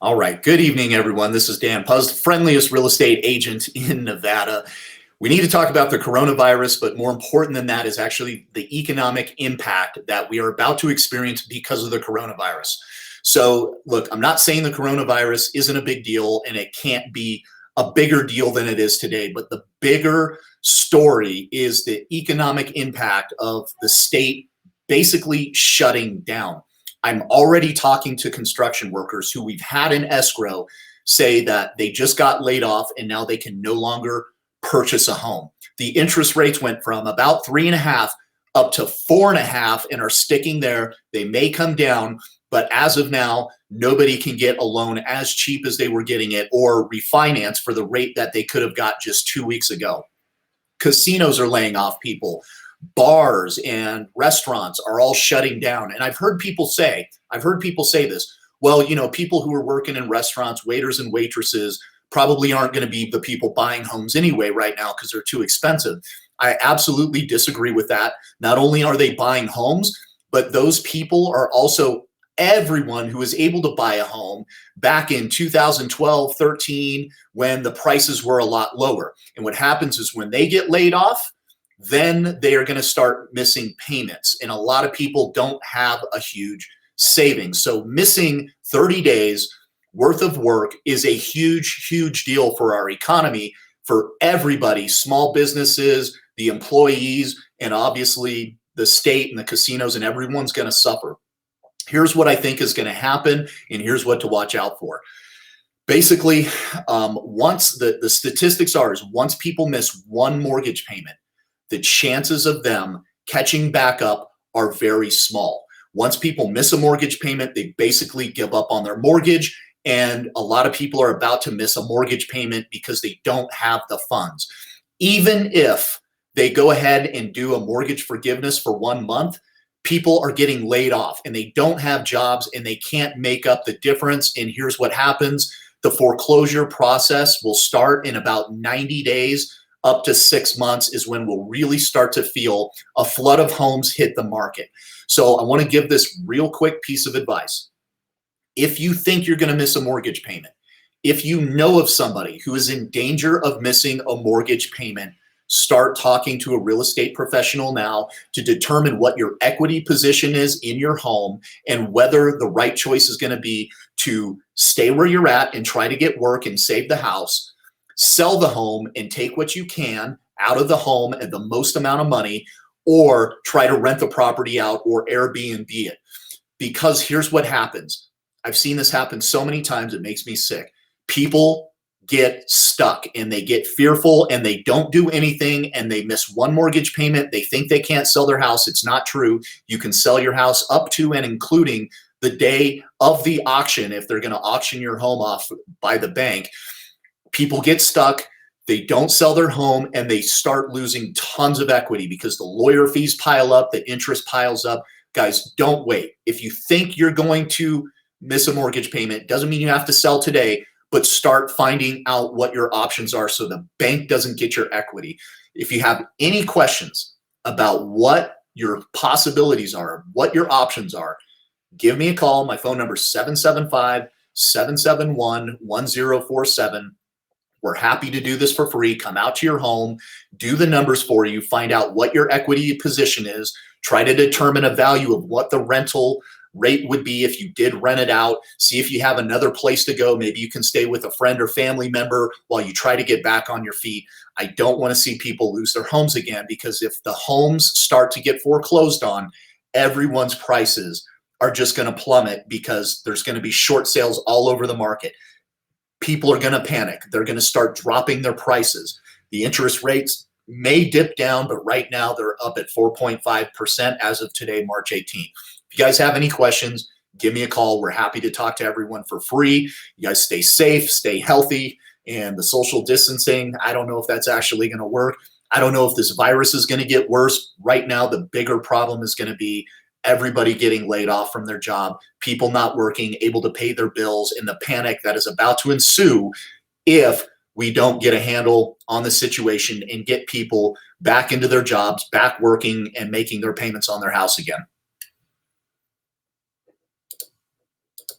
All right. Good evening, everyone. This is Dan Puz, the friendliest real estate agent in Nevada. We need to talk about the coronavirus, but more important than that is actually the economic impact that we are about to experience because of the coronavirus. So, look, I'm not saying the coronavirus isn't a big deal and it can't be a bigger deal than it is today, but the bigger story is the economic impact of the state basically shutting down. I'm already talking to construction workers who we've had in escrow say that they just got laid off and now they can no longer purchase a home. The interest rates went from about 3.5 up to 4.5 and are sticking there. They may come down, but as of now, nobody can get a loan as cheap as they were getting it or refinance for the rate that they could have got just 2 weeks ago. Casinos are laying off people. Bars and restaurants are all shutting down. And I've heard people say this, well, people who are working in restaurants, waiters and waitresses probably aren't going to be the people buying homes anyway right now because they're too expensive. I absolutely disagree with that. Not only are they buying homes, but those people are also everyone who was able to buy a home back in 2012, 13, when the prices were a lot lower. And what happens is when they get laid off, then they are going to start missing payments. And a lot of people don't have a huge savings. So missing 30 days worth of work is a huge, huge deal for our economy, for everybody, small businesses, the employees, and obviously the state and the casinos, and everyone's going to suffer. Here's what I think is going to happen, and here's what to watch out for. Basically, once the statistics are is once people miss one mortgage payment, the chances of them catching back up are very small. Once people miss a mortgage payment, they basically give up on their mortgage. And a lot of people are about to miss a mortgage payment because they don't have the funds. Even if they go ahead and do a mortgage forgiveness for 1 month, people are getting laid off and they don't have jobs and they can't make up the difference. And here's what happens. The foreclosure process will start in about 90 days. Up to 6 months is when we'll really start to feel a flood of homes hit the market. So I want to give this real quick piece of advice. If you think you're going to miss a mortgage payment, if you know of somebody who is in danger of missing a mortgage payment, start talking to a real estate professional now to determine what your equity position is in your home and whether the right choice is going to be to stay where you're at and try to get work and save the house, sell the home and take what you can out of the home at the most amount of money, or try to rent the property out or Airbnb it. Because here's what happens. I've seen this happen so many times, it makes me sick. People get stuck and they get fearful and they don't do anything and they miss one mortgage payment. They think they can't sell their house. It's not true. You can sell your house up to and including the day of the auction if they're going to auction your home off by the bank. People get stuck, they don't sell their home, and they start losing tons of equity because the lawyer fees pile up, the interest piles up. Guys, don't wait. If you think you're going to miss a mortgage payment, doesn't mean you have to sell today, but start finding out what your options are so the bank doesn't get your equity. If you have any questions about what your possibilities are, what your options are, give me a call. My phone number is 775-771-1047. We're happy to do this for free. Come out to your home, do the numbers for you, find out what your equity position is, try to determine a value of what the rental rate would be if you did rent it out, see if you have another place to go. Maybe you can stay with a friend or family member while you try to get back on your feet. I don't want to see people lose their homes again, because if the homes start to get foreclosed on, everyone's prices are just going to plummet because there's going to be short sales all over the market. People are going to panic. They're going to start dropping their prices. The interest rates may dip down, but right now they're up at 4.5% as of today, March 18th. If you guys have any questions, give me a call. We're happy to talk to everyone for free. You guys stay safe, stay healthy, and the social distancing, I don't know if that's actually going to work. I don't know if this virus is going to get worse. Right now, the bigger problem is going to be everybody getting laid off from their job, people not working, able to pay their bills, and the panic that is about to ensue if we don't get a handle on the situation and get people back into their jobs, back working, and making their payments on their house again.